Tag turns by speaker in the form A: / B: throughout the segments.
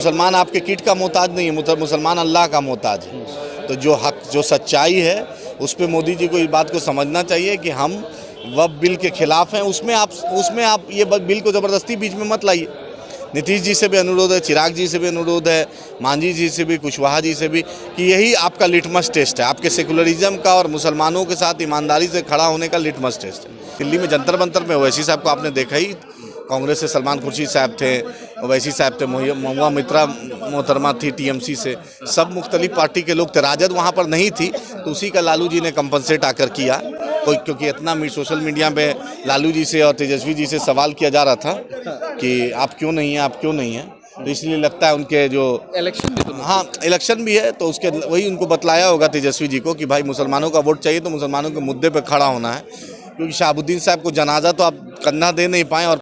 A: मुसलमान आपके किट का मोहताज नहीं है, मुसलमान अल्लाह का मोहताज है। तो जो हक, जो सच्चाई है, उस पर मोदी जी को इस बात को समझना चाहिए कि हम वक्फ बिल के खिलाफ हैं। उसमें आप ये बिल को ज़बरदस्ती बीच में मत लाइए। नीतीश जी से भी अनुरोध है, चिराग जी से भी अनुरोध है, मांझी जी से भी, कुशवाहा जी से भी, कि यही आपका लिटमस टेस्ट है, आपके सेकुलरिज्म का और मुसलमानों के साथ ईमानदारी से खड़ा होने का लिटमस टेस्ट है। दिल्ली में जंतर मंतर में ओवैसी साहब को आपने देखा ही, कांग्रेस से सलमान खुर्शीद साहब थे, ओवैसी साहब थे, महुआ मित्रा मोहतरमा थी टीएमसी से, सब मुख्तलिफ पार्टी के लोग थे। राजद वहाँ पर नहीं थी, तो उसी का लालू जी ने कंपनसेट आकर किया। क्योंकि इतना सोशल मीडिया पे लालू जी से और तेजस्वी जी से सवाल किया जा रहा था कि आप क्यों नहीं हैं, आप क्यों नहीं हैं, तो इसलिए लगता है उनके जो इलेक्शन भी, तो हाँ इलेक्शन भी है, तो उसके वही उनको बतलाया होगा तेजस्वी जी को कि भाई मुसलमानों का वोट चाहिए तो मुसलमानों के मुद्दे पे खड़ा होना है। क्योंकि शहाबुद्दीन साहब को जनाजा तो आप कंधा दे नहीं पाए। और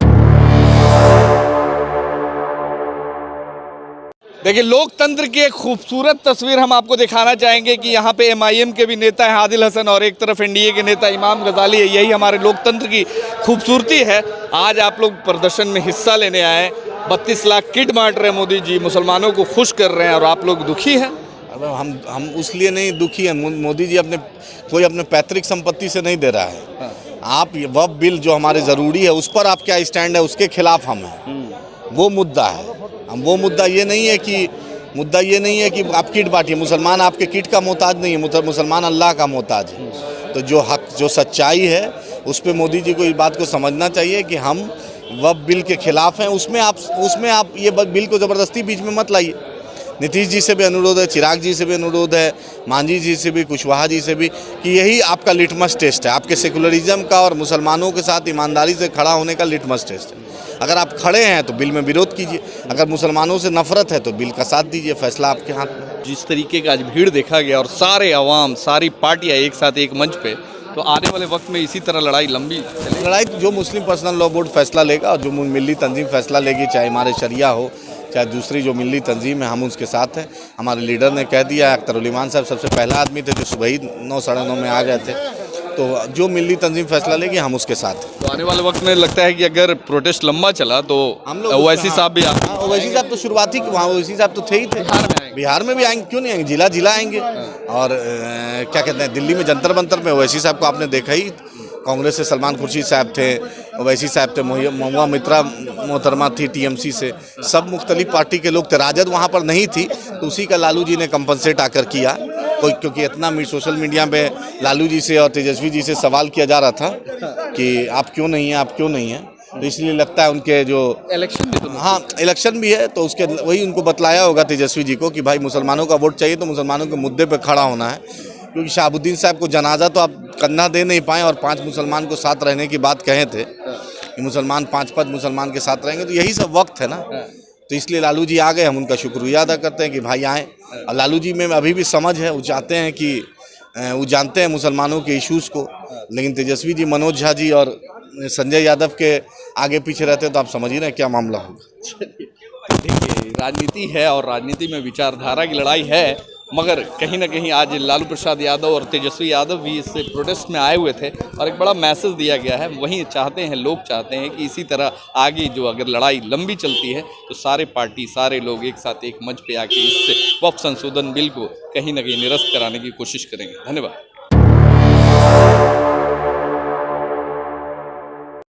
B: देखिए, लोकतंत्र की एक खूबसूरत तस्वीर हम आपको दिखाना चाहेंगे कि यहाँ पे एमआईएम के भी नेता हैं आदिल हसन और एक तरफ एनडीए के नेता इमाम गजाली है। यही हमारे लोकतंत्र की खूबसूरती है। आज आप लोग प्रदर्शन में हिस्सा लेने आए, 32 लाख किट बांट रहे हैं मोदी जी, मुसलमानों को खुश कर रहे हैं, और आप लोग दुखी हैं।
A: अब हम उसलिए नहीं दुखी हैं, मोदी जी अपने पैतृक संपत्ति से नहीं दे रहा है। आप वक्फ बिल जो हमारे ज़रूरी है उस पर आप क्या स्टैंड है, उसके खिलाफ हम हैं, वो मुद्दा है। हम वो मुद्दा ये नहीं है कि आप किट बांटिए। मुसलमान आपके किट का मोहताज नहीं है, मुसलमान अल्लाह का मोहताज है। तो जो हक, जो सच्चाई है, उस पर मोदी जी को इस बात को समझना चाहिए कि हम वक्फ बिल के खिलाफ हैं। उसमें आप ये बिल को ज़बरदस्ती बीच में मत लाइए। नीतीश जी से भी अनुरोध है, चिराग जी से भी अनुरोध है, मांझी जी से भी, कुशवाहा जी से भी, कि यही आपका लिटमस टेस्ट है, आपके सेकुलरिज्म का और मुसलमानों के साथ ईमानदारी से खड़ा होने का लिटमस टेस्ट है। अगर आप खड़े हैं तो बिल में विरोध कीजिए, अगर मुसलमानों से नफरत है तो बिल का साथ दीजिए, फैसला आपके हाथ में।
B: जिस तरीके का आज भीड़ देखा गया और सारे अवाम, सारी पार्टियाँ एक साथ एक मंच पे, तो आने वाले वक्त में इसी तरह लड़ाई लंबी चलेगी।
A: लड़ाई जो मुस्लिम पर्सनल लॉ बोर्ड फैसला लेगा और जो मिली तंजीम फैसला लेगी, चाहे हमारे शरिया हो चाहे दूसरी जो मिली तंजीम है, हम उसके साथ हैं। हमारे लीडर ने कह दिया, अख्तर ईमान साहब सबसे पहला आदमी थे जो सुबह ही 9 साढ़े 9 में आ गए थे। तो जो मिली तंजीम फैसला लेगी हम उसके साथ हैं।
B: तो आने वाले वक्त में लगता है कि अगर प्रोटेस्ट लंबा चला तो हम लोग ओवैसी साहब भी आएंगे।
A: ओवैसी साहब तो शुरुआती वहाँ ओवैसी साहब तो थे ही थे, बिहार में भी आएंगे, क्यों नहीं आएंगे, जिला आएंगे। और क्या कहते हैं, दिल्ली में जंतर मंतर में ओवैसी साहब को आपने देखा ही, कांग्रेस से सलमान खुर्शीद साहब थे, ओवैसी साहब थे, महुआ मित्रा मोहतरमा थी टीएमसी से, सब मुख्तलिफ पार्टी के लोग थे। राजद वहाँ पर नहीं थी, तो उसी का लालू जी ने कंपनसेट आकर किया। क्योंकि इतना सोशल मीडिया पे लालू जी से और तेजस्वी जी से सवाल किया जा रहा था कि आप क्यों नहीं हैं, आप क्यों नहीं हैं, तो इसलिए लगता है उनके जो इलेक्शन भी, तो हाँ इलेक्शन भी है, तो उसके वही उनको बतलाया होगा तेजस्वी जी को कि भाई मुसलमानों का वोट चाहिए तो मुसलमानों के मुद्दे पे खड़ा होना है। क्योंकि शहाबुद्दीन साहब को जनाजा तो आप कंधा दे नहीं पाए, और 5 मुसलमान को साथ रहने की बात कहे थे कि मुसलमान 5 मुसलमान के साथ रहेंगे, तो यही सब वक्त है ना। तो इसलिए लालू जी आ गए, हम उनका शुक्रिया अदा करते हैं कि भाई आए। और लालू जी में अभी भी समझ है, वो चाहते हैं कि वो जानते हैं मुसलमानों के इश्यूज़ को, लेकिन तेजस्वी जी, मनोज झा जी और संजय यादव के आगे पीछे रहते हैं, तो आप समझ ही रहे क्या मामला होगा।
B: देखिए, राजनीति है और राजनीति में विचारधारा की लड़ाई है, मगर कहीं ना कहीं आज लालू प्रसाद यादव और तेजस्वी यादव भी इस प्रोटेस्ट में आए हुए थे और एक बड़ा मैसेज दिया गया है। वहीं चाहते हैं, लोग चाहते हैं कि इसी तरह आगे जो अगर लड़ाई लंबी चलती है तो सारे पार्टी, सारे लोग एक साथ एक मंच पे आके इससे वक्फ संशोधन बिल को कहीं ना कहीं निरस्त कराने की कोशिश करेंगे। धन्यवाद।